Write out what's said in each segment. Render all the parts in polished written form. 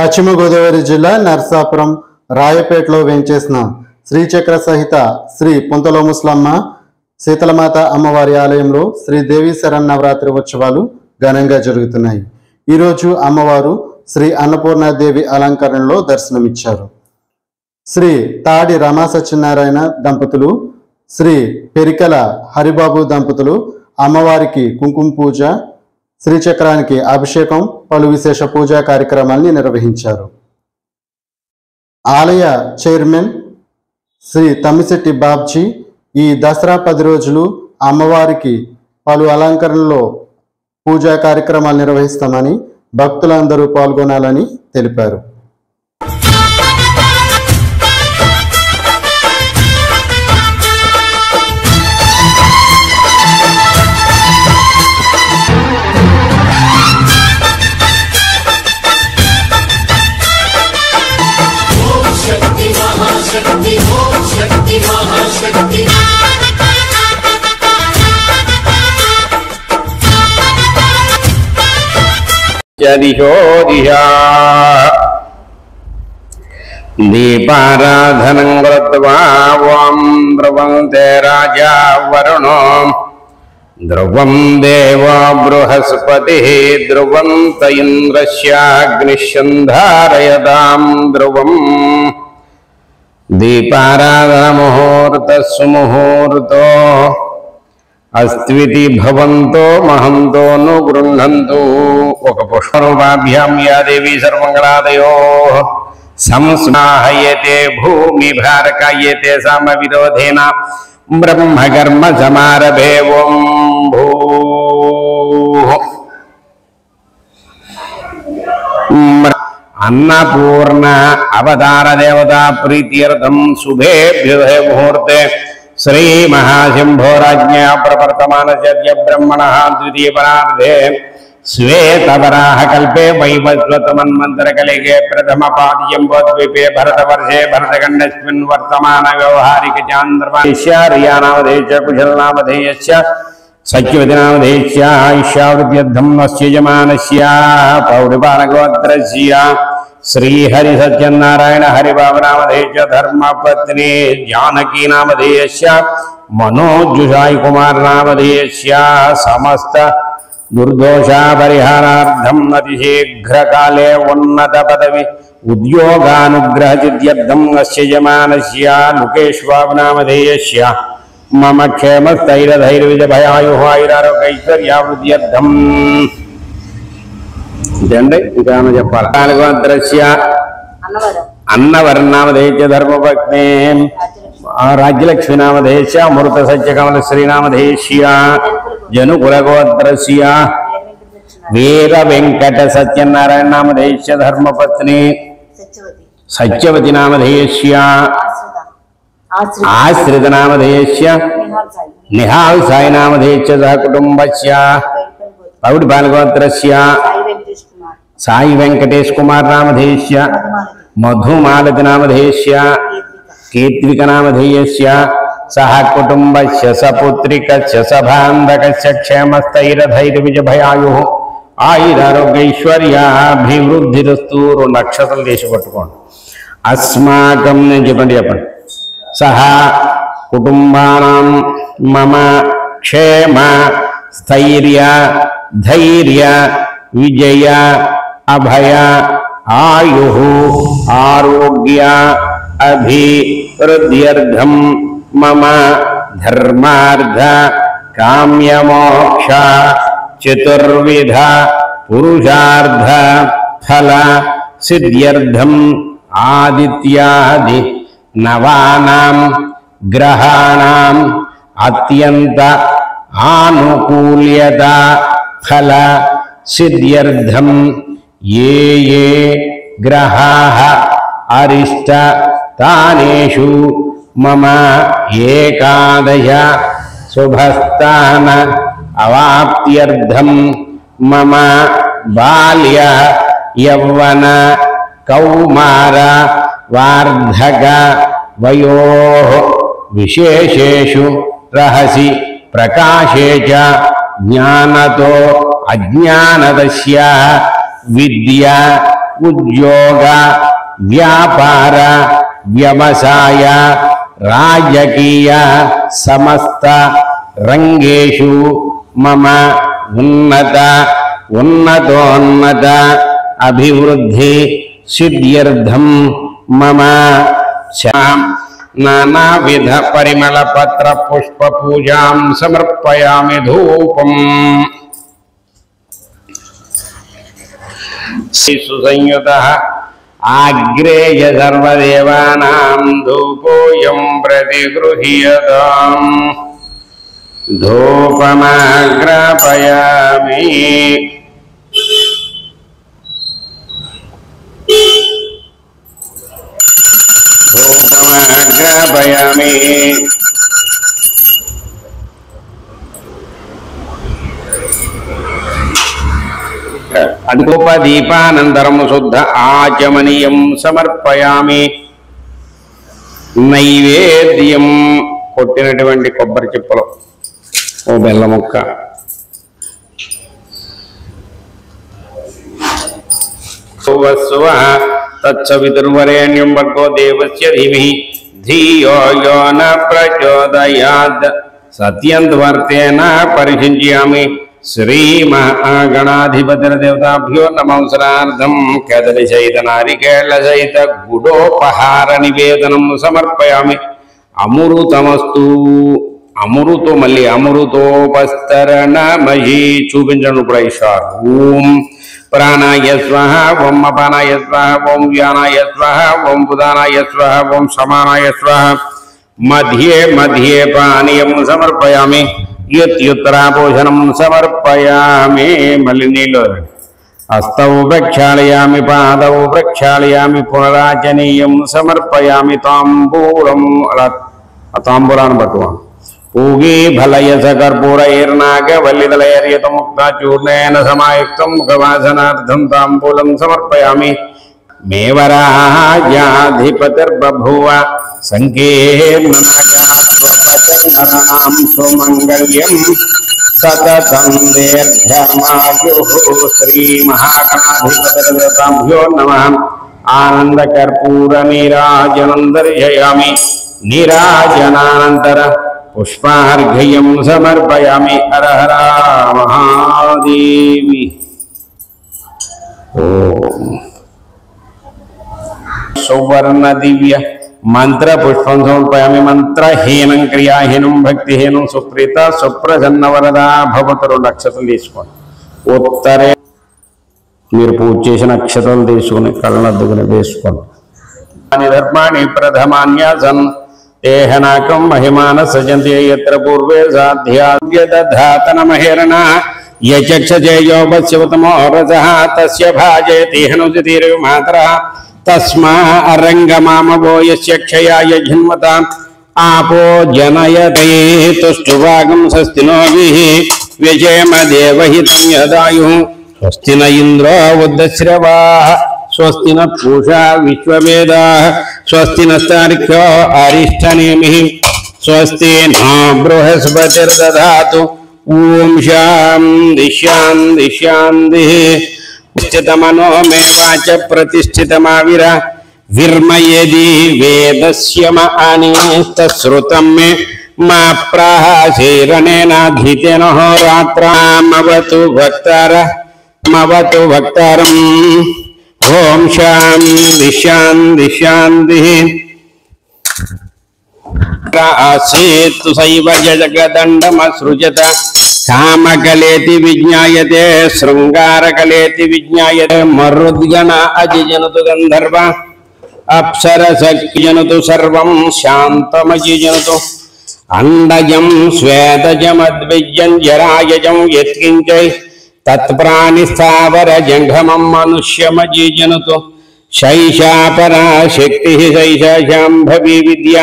పశ్చిమ గోదావరి జిల్లా నర్సాపురం రాయపేటలో వెంచేసిన శ్రీచక్ర సహిత శ్రీ పుంతలో ముస్లమ్మ శీతలమాత అమ్మవారి ఆలయంలో శ్రీదేవి శరన్నవరాత్రి ఉత్సవాలు ఘనంగా జరుగుతున్నాయి. ఈరోజు అమ్మవారు శ్రీ అన్నపూర్ణాదేవి అలంకరణలో దర్శనమిచ్చారు. శ్రీ తాడి రమా సత్యనారాయణ దంపతులు, శ్రీ పెరికల హరిబాబు దంపతులు అమ్మవారికి కుంకుమ పూజ, శ్రీచక్రానికి అభిషేకం, పలు విశేష పూజా కార్యక్రమాల్ని నిర్వహించారు. ఆలయ చైర్మన్ శ్రీ తమ్మిశెట్టి బాబ్జీ ఈ దసరా 10 రోజులు అమ్మవారికి పలు అలంకరణలో పూజా కార్యక్రమాలు నిర్వహిస్తామని, భక్తులందరూ పాల్గొనాలని తెలిపారు. दीपाराधनं कृत्वा वां ब्रुवन्ते राजा वरुणो ध्रुवं देवो बृहस्पतिः ध्रुवन्त इन्द्रस्याग्निश्चन्धारयतां ध्रुवम् दीपाराधनमुहूर्तः सुमुहूर्तो अस्त्विति भवन्तो महन्तो नु गृह्णन्तु। ఒక పుష్పరూపాభ్యాం యా దేవీ సర్వమంగళాదయోః సంస్నాహయతే భూమి భారకాయతే సమవిరోధేన బ్రహ్మకర్మ సమారభే ఓం భూః అన్నపూర్ణ అవతార దేవతా ప్రీత్యర్థం శుభేభ్యో ముహూర్తే శ్రీ మహాశంభోరాజ్ఞా ప్రవర్తమానస్య బ్రహ్మణః ద్వితీయ పరార్ధే శ్వేతవరాహ కల్పే వైవస్వతమన్మంతరకలిగే ప్రథమ పాద్యంబోద్వీపే భరతవర్షే భరతఖండస్మిన్ వర్తమాన వ్యవహారిక చాంద్రమాస్య రియానామధేయస్య కుశలనామధేయస్య సత్యవతినామధేయస్య ఆయుష్యావృద్ధ్యర్థం అస్య యజమానస్య పౌడిపాలగోత్రస్య శ్రీహరి సత్యనారాయణ హరిబాబునామధేయస్య ధర్మపత్ని జానకీనామధేయస్య మనోజుషాయి కుమారనామధేయస్య సమస్త దుర్దోషా పరిహారార్థం అతిశీఘ్రకాలే ఉన్నత పదవి ఉద్యోగానుగ్రహసిద్ధ్యర్థం అస్య యజమానస్య ముఖేశ్వాబునామధేయస్య మమ క్షేమస్థైర్యధైర్యవిజభయాయు ఆయురారోగ్యైశ్వర్యావృద్ధ్యర్థం. ఇదండి ఇంకా చెప్పాలి. నాలుగోద్రస్య అన్నవర్ణామధేయస్య ధర్మపత్నే రాజ్యలక్ష్మీనామధేయస్య అమృత సత్యకమల శ్రీనామధేయస్య జనుకులగోత్రస్య వీర వెంకట సత్యనారాయణ నామధేయస్య ధర్మపత్ని సత్యవతి నామధేయస్య ఆశ్రిత నామధేయస్య నిహాల్ సాయి నామధేయస్య సహకుటుంబస్య పౌడిపాలగోత్రస్య సాయి వెంకటేష్ కుమార్ నామధేయస్య మధుమాలతి నామధేయస్య కేత్విక నామధేయస్య సహ కుటుంబస్య సపుత్రికస్య సభాంధకస్య క్షేమస్థైర్యధైర్యవిజభయాయు ఆయురారోగ్యైశ్వర్యాభివృద్ధిరస్తు. నక్షత్రం చేసి పట్టుకోండి. అస్మాకం నేను చెప్పండి సహ కుటుంబానాం మమ క్షేమ స్థైర్య ధైర్య విజయ అభయ ఆయు ఆరోగ్య అభివృద్ధ్యర్థం మమ ధర్మార్థ కామ్యమోక్ష చతుర్విధ పురుషార్థ ఫల సిద్ధ్యర్థం ఆదిత్యాది నవానాం గ్రహాణాం అత్యంత ఆనుకూల్యత ఫల సిద్ధ్యర్థం ఏ ఏ గ్రహాః అరిష్ట తానేషు మమ ఏకాదశ శుభస్థాన అవాప్త్యర్థం మమ బాల్య యౌవన కౌమార వార్ధక వయోః విశేషేషు రహసి ప్రకాశే చ జ్ఞానతో అజ్ఞానదస్య విద్య ఉద్యోగ వ్యాపార వ్యవసాయ రాజకీయ సమస్త రంగేషు మమ ఉన్నతోన్నత అభివృద్ధి సిద్ధ్యర్థం మమ నానావిధ పరిమళ పత్ర పుష్ప పూజాం సమర్పయామి ధూపం సుసంయుతః ఆగ్రేయ సర్వదేవానాం ధూపోయం ప్రతిగృహ్యతాం ధూపమాగ్రాపయామి ధూపమాగ్రాపయామి అధూపదీపానంతరం శుద్ధ ఆచమనీయం సమర్పయామి నైవేద్యం కొట్టినటువంటి కొబ్బరి చిప్పలు ఓ బెల్ల ముక్క తత్సవితుర్వరేణ్యం భర్గో దేవస్య ధీమహి ధియో యో న ప్రచోదయాత్ సత్యం వర్తేన పరిశుంజ్యామి శ్రీ మహాగణాధిపతిర్దేవతాభ్యో నమస్కారార్థం కదలి సహిత నారికేళ సహిత గుడోపహార నివేదనం సమర్పయామి అమృతమస్తు అమృతో మళ్ళీ అమృతోపస్తరణమహి చూపించండి కూడా ఈశ్వర్ ఓం ప్రాణాయ స్వాహ ఓం అపానాయ స్వాహ ఓం వ్యానాయ స్వాహ ఓం ఉదానాయ స్వాహ ఓం సమానాయ స్వాహ మధ్యే మధ్యే పానీయం సమర్పయామి యుత్యుత్తరాపోషణం సమర్పయామి మళ్ళీ నీళ్ళు హస్తౌ ప్రక్షాళయామి పాదౌ ప్రక్షాళయామి పునరాచనీయం సమర్పయామి తాంబూలం అలా ఆ తాంబూలాన్ని పట్టుకోండి పూగీ ఫలయస కర్పూరైర్నాగవల్లిదలైర్యతముక్తాచూర్ణేన సమాయుక్తం ముఖవాసనార్థం తాంబూలం సమర్పయామి మేవరాజాధిపతిర్బభూవ సంకీర్ణనాగాత్వపచనరణాం సుమంగళ్యం సతతం దీర్ఘమాయుః శ్రీ మహాగణాధిపతిర్దేవతాభ్యో నమః ఆనందకర్పూర నీరాజనం దర్శయామి నీరాజనానంతర పుష్పార్ఘ్యం సమర్పయామి హర హర మహాదేవి ఓం సువర్ణ దివ్య మంత్ర పుష్పం సమర్పయామి మంత్రహీనం క్రియాహీనం భక్తిహీనం సుప్రీత సుప్రసన్న వరదా భవతు 2 అక్షతలు తీసుకోండి ఉత్తరే మీరు పూజ చేసిన అక్షతలు తీసుకుని కళ్ళనద్దుకుని వేసుకోండి ధర్మాణి ప్రథమాన్యాసన్ ఏహనాకం మహిమాన సజంతి యత్ర పూర్వే సాధ్యాద్యదధాతన మహేరణ యచక్షజేయో వస్యవతమో రసః తస్య భాజయతి హనుజతిర్ మాతరః తస్మా అరంగమామవో యస్య క్షయాయ జన్మతాం ఆపో జనయతే తుష్టువాగం స్వస్తినో వ్యజేమ దేవహితం యదాయుః స్వస్తి న ఇంద్రో వృద్ధశ్రవాః స్వస్తి న పూషా విశ్వవేదాః స్వస్తి నస్తార్క్ష్యో అరిష్టనేమిః స్వస్తి నో బృహస్పతిర్దధాతు ఓం శాంతి శాంతి శాంతి స్థితమనో మే వాచ ప్రతిష్ఠితమావిర విర్మయేది వేదస్య అనిస్తశ్రుతం మే మా ప్రాహశీరణేనాధీతేన రాత్రామవతు భక్తారం ఓం శాంతి శాంతి శాంతి ఆసీత్తు సైవ జగదండమసృజత కామకలేతి విజ్ఞాయతే శృంగారకలేతి విజ్ఞాయతే మరుద్గణ అజిజనతు గంధర్వ అప్సరసజనతు సర్వం శాంతమజిజనతు అండజం శ్వేతజమద్విజం జరాయజం యత్కించై తత్ప్రాణి స్థావర జంఘమం మనుష్యమజీజనతు శైషాపరా శక్తి శైషాంభవి విద్య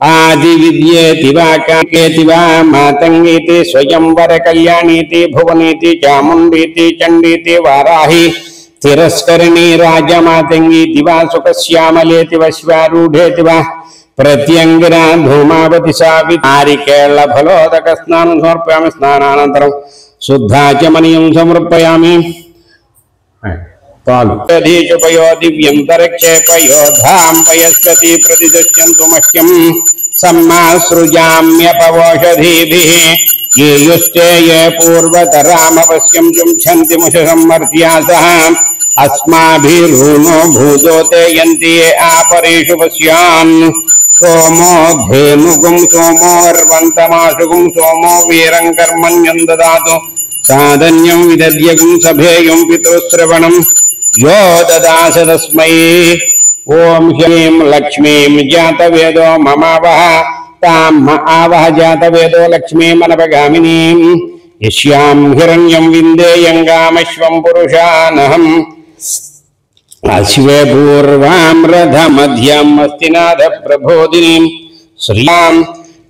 ఆది విద్యేతి వా కాకేతి వా మాతంగీతి స్వయంవర కళ్యాణీతి భువనీతి చాముండీతి చండీతి వారాహి తిరస్కరిణి రాజమాతంగీతి వా సుఖశ్యామలేతి శ్వారూఢేతి వా ప్రత్యంగిరా ధూమావతి సావి నారికేళ ఫలోదక స్నానం సమర్పయామి స్నానానంతరం శుద్ధాచమనీయం సమర్పయామి ధీచుపయో దివ్యంతరిక్షేపయో ధాం పయస్పతి ప్రతిదృశ్యంతు మహ్యం సమ్మాసృజామ్యపవోషధీభిః యేయుస్తే యే పూర్వతరామపశ్యం చుంఛంతి ముషసమ్మర్త్యాసః అస్మాభిర్హూనో భూజోతే యంతి ఏ ఆపరేషు పశ్యాన్ సోమో ధేనుగుం సోమోర్వంతమాశుగుం సోమో వీరం కర్మణ్యం దదాతు సాధన్యం విదద్యగుం సభేయం పితృశ్రవణం యో దదాస తస్మై ఓం హ్రీం లక్ష్మీం జాతవేదో మమావహ తాం ఆవహ జాతవేదో లక్ష్మీమనపగామినీం యస్యాం హిరణ్యం విందేయం గామశ్వం పురుషానహం అశ్వే పూర్వాం రథమధ్యం అస్తినాథ ప్రబోధినీం శ్రీయాం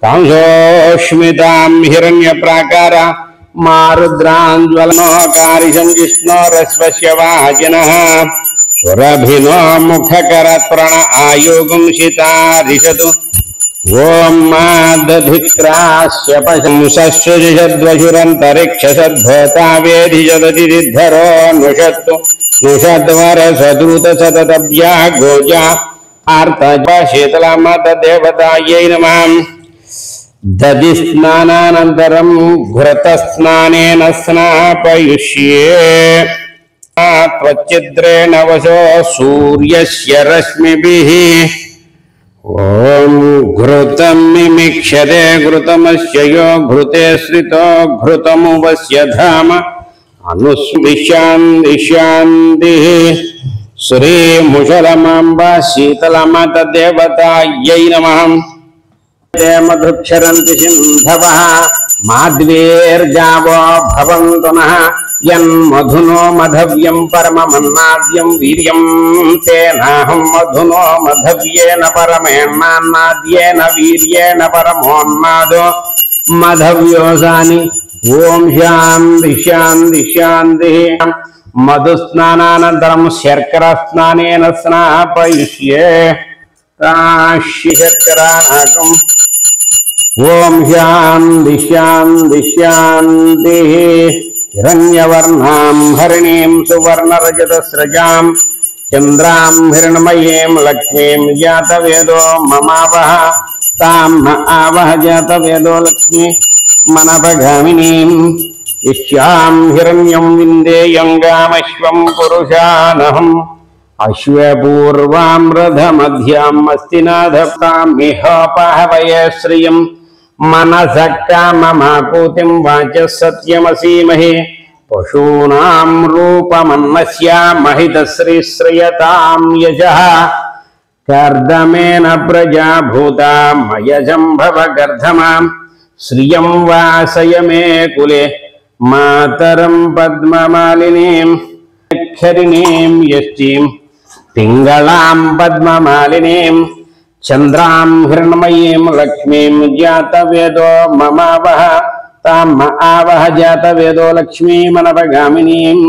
కాంసోష్మితాం హిరణ్య ప్రాకార మారుద్రాంజ్వలనోకారి సంజిష్ణోరస్వస్య వాజినః సురభినో ముఖకరత్రణ ఆయుగుంసితారిషతు ఓం మాదధిక్రాస్య పశంసశ్రుజద్వశురంతరిక్షసద్భోతావేధిజదతిరిద్ధరో నుషత్తు నుషద్వర సదృత సతతవ్యా గోజా ఆర్తజ శీతలమత దేవతాయై నమః దది స్నానానంతరం ఘృత స్నానేన స్నాపయిష్యే త్వచ్చిద్రేణ వశో సూర్యస్య రశ్మిభిః ఓం ఘృతం మిమిక్షతే ఘృతమస్య యో ఘృతే శ్రితో ఘృతమువస్య ధామ అనుస్మిశాంతి శాంతి శ్రీ ముషలమాంబ శీతలమత దేవతాయై నమః మధుక్షరంతి సింధవః మాధ్వేర్జావో భవంతు నః యన్మధునో మధవ్యం పరమమన్నాద్యం వీర్యం తేనాహం మధునో మధవ్యేన పరమేణాన్నాద్యేన వీర్యేణ పరమోన్మాదో మధవ్యోసాని ఓం శాంతి శాంతి శాంతి మధుస్నానానంతరం శర్కర స్నానేన స్నాపయిష్యే శర్కరాకం ఓం శాంతి శాంతి శాంతి హిరణ్యవర్ణాం హరిణీం సువర్ణరజతస్రజాం చంద్రాం హిరణ్మయీం లక్ష్మీం జాతవేదో మమావహ తాం ఆవహ జాతవేదో లక్ష్మీ మనపగామినీం ఇష్యాం హిరణ్యం విందేయం గామశ్వం పురుషానహం అశ్వపూర్వాం రథమధ్యాం అస్తినాథప్తామిహోపహవయ శ్రియం మనసః కామమాకూతిం వాచः సత్యమసీమహే పశూనాం రూపమన్నస్యామహితశ్రీశ్రయతాం యజః కర్దమేన ప్రజాభూతా మయజంభవ గర్ధమాం శ్రియం వాసయ మే కులే మాతరం పద్మమాలినీం ఖరిణీం యష్టీం పింగళాం పద్మమాలినీం చంద్రాం హిరణ్మయీం లక్ష్మీం జాతవేదో మమావహ తాం ఆవహ జాతవేదో లక్ష్మీమనపగామినీం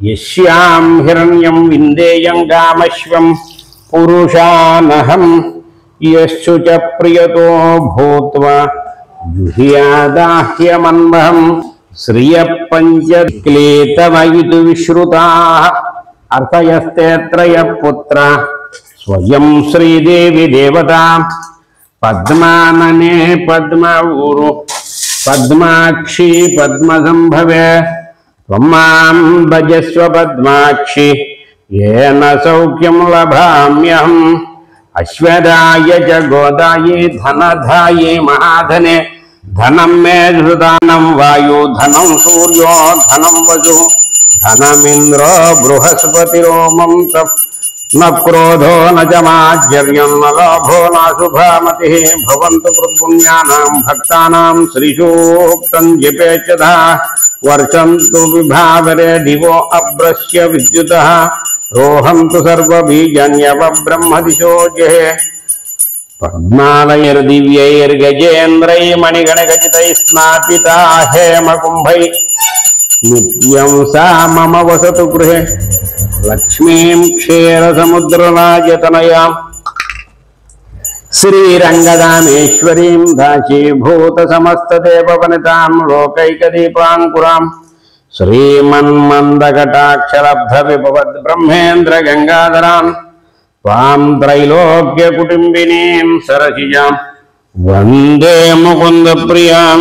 యస్యాం హిరణ్యం విందేయం గామశ్వం పురుషానహం యస్సు చ ప్రియతో భూత్వా జుహ్యాదాహ్యమన్వహం శ్రియ పంచక్లేతవయుతు విశ్రుతాః అర్థయస్తే త్రయ పుత్ర స్వయం శ్రీదేవి దేవత పద్మాననే పద్మఊరు పద్మాక్షి పద్మసంభవే త్వమాం భజస్వ పద్మాక్షి ఏన సౌఖ్యం లభామ్యహం అశ్వదాయ చ గోదాయే ధనధాయే మహాధనే ధనం మే ధృదానం వాయు ధనం సూర్యో ధనం వసు ధనమింద్రో బృహస్పతిరోమం న క్రోధో న చ మాశ్చర్యం న లోభో నాశుభామతి భవంతు పుణ్యానాం భక్తానాం శ్రీసూక్తం జపేచ్చదా వర్షంతు విభావరే దివో అభ్రశ్య విద్యుతః రోహంతు సర్వబీజన్యవ బ్రహ్మదిశో జహే పద్మాలయర్దివ్యైర్గజేంద్రై మణిగణగజితై స్నాపితా హేమకుంభై నిత్యం సా మమ వసతు గృహే లక్ష్మీం క్షీరసముద్రరాజతనయాం శ్రీరంగదామేశ్వరీం దాసీభూత సమస్తదేవవనితాం లోకైకదీపాంకురాం श्रीमन्मन्दकटाक्षलब्धविभवद्ब्रह्मेन्द्र गंगाधरान् त्वां त्रैलोक्यकुटुम्बिनीं सरसिजां वन्दे मुकुन्दप्रियां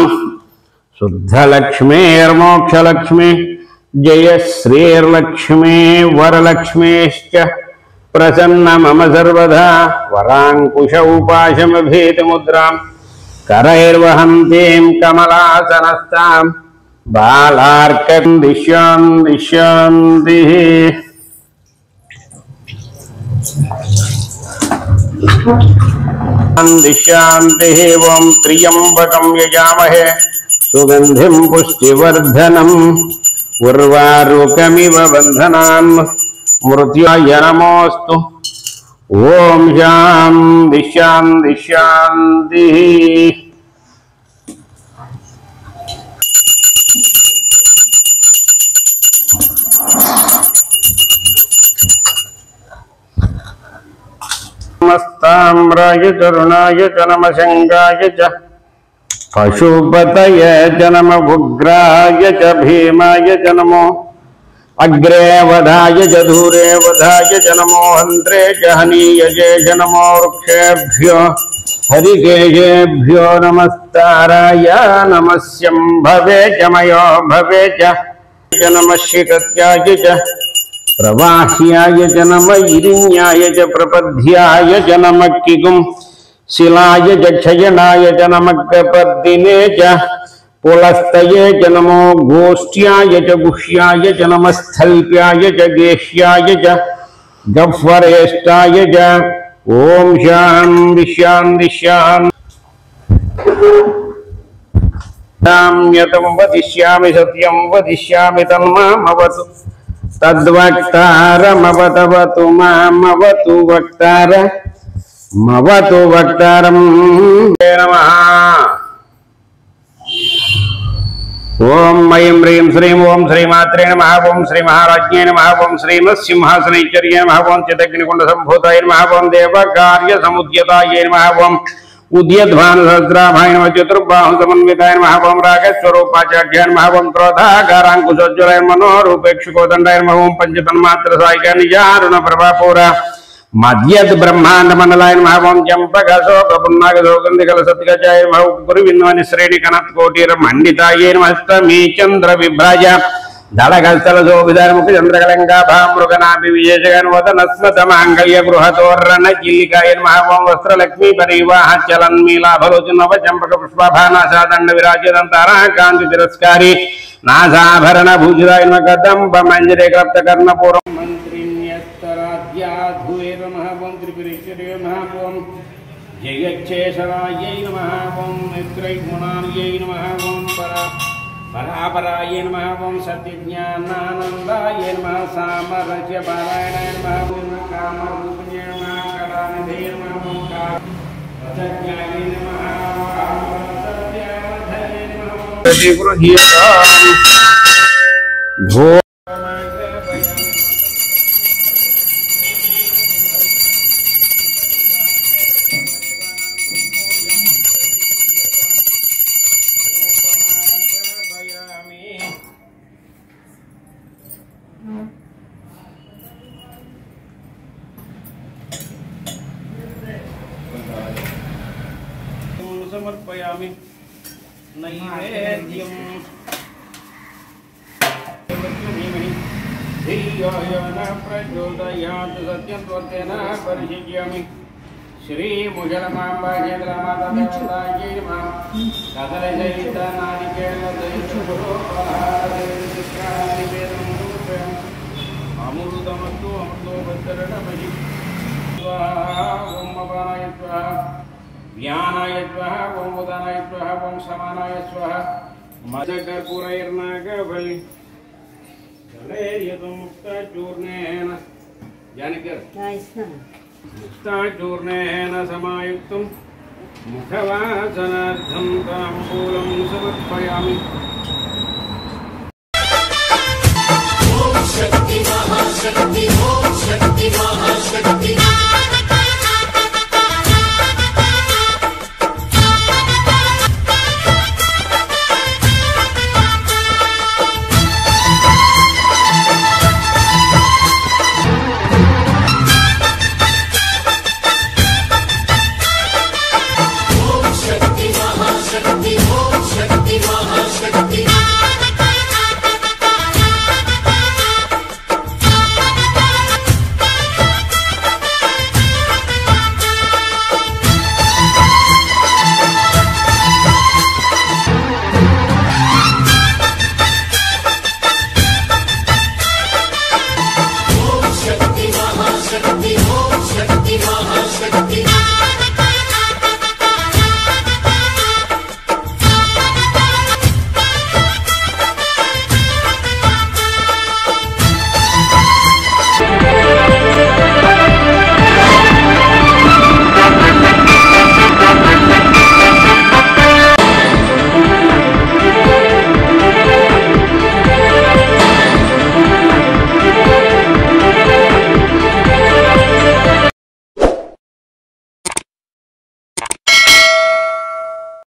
शुद्धलक्ष्मीर्मोक्षलक्ष्मी जय श्रीर्लक्ष्मी वरलक्ष्मीश्च प्रसन्न मम सर्वदा वराङ्कुश उपाशमभीतिमुद्रां करैर्वहन्तीं कमलासनस्तां बालार्कं दिश्यां दिश्यन्तिः दिश्यान्तिः ॐ त्र्यम्बकं यजामहे सुगन्धिं पुष्टिवर्धनम् उर्वारुकमिव बन्धनान् मृत्युंजय नमोऽस्तु ॐ शान्तिः शान्तिः शान्तिः नमस्ताम्राय तरुणाय च नमशङ्गाय च पशुपतये च नमः उग्राय च भीमाय च नमो अग्रे वधाय च दूरे वधाय च नमो हन्त्रे च हनीयजे च नमो वृक्षेभ्यो हरिकेशेभ्यो नमस्ताराय नमस्यं भवे च मयो भवे च नमः शिखत्याय च प्रवाह्याय च नमः इरिण्याय च प्रपद्याय च नमः किगुं शिलाय च क्षयणाय च नमः कपर्दिने च पुलस्तये च नमो गोष्ट्याय च गुह्याय च नमः स्थल्प्याय च गेह्याय च गह्वरेष्टाय च ॐ शान्तिः शान्तिः शान्तिः यतं वदिष्यामि सत्यं वदिष्यामि तन्मामवतु तद्वक्तारमवतवतु मामवतु वक्तारमवतु वक्तारं नमः ओम ऐं ह्रीं श्रीं ओम श्रीमात्रे नमः ओम श्री महाराज्ञे नमः ओम श्रीमत्सिंहासनैश्वर्ये नमः ओम चिदग्निकुण्डसम्भूताय नमः ओम देवकार्यसमुद्यताय नमः ओम उद्यद्भानुसहस्राभाय नमः चतुर्बाहुसमन्विताय नमः ओम रागस्वरूपाचार्याय नमः ओम क्रोधाकाराङ्कुशोज्ज्वलाय मनोरूपेक्षुकोदण्डाय नमः ओम पंचतन्मात्रसायिकाय निजारुणप्रभापूरा मध्यद ब्रह्मांड मंडलाय नमः ओम चंपकशोकपुन्नागसौगन्धिकलसत्कचाय नमः गुरुविन्वनि श्रेणी कनत्कोटिर मंडिताय नमः अष्टमी चंद्र विभ्राज दलगलसलशोभिताय मुख चंद्रकलंकाभामृगनाभि विशेषगण वदनस्मतमाङ्गल्य गृहतोरण चिल्लिकाय नमः ओम वस्त्रलक्ष्मी परिवाह चलन्मीलाभलोचनव चंपक पुष्पाभानाशादण्ड विराजदन्तारा कांति तिरस्कारी नासाभरण भूषिताय नमः कदम्ब मंजरे क्लप्तकर्णपूर्व ध्याधुवे नमः ओम त्रिपुरेश्वर्यै नमः ओम जयच्छेषरायै नमः ओम नेत्रैगुणायै नमः ओम परापरायै नमः ओम सत्यज्ञानानन्दाय नमः सामरस्यपारायणाय नमः ओम कामरूपिणे नमः कलानिधे नमः ओम कामरसज्ञायै नमः ओम सत्यावधये नमः ओम समर्पयामि नैवेद्यं धियो यो न प्रचोदयात् सत्यं त्वत्तेन परिशिष्यामि श्रीमुजलमाम्बा चन्द्रमातायै नमः कदलीनारिकेलदयितुपुरोपहारनिवेदं अमृतमस्तु अमृतो भद्रणमयि ॐ अपानाय स्वाहा ज्ञानाय स्वाहा ओम उदानाय स्वाहा ओम समानाय स्वाहा मदकर्पूरैर्नागबलि जलैर्यतमुक्तचूर्णेन मुक्तचूर्णेन समायुक्तं मुखवासनार्थं ताम्बूलं समर्पयामि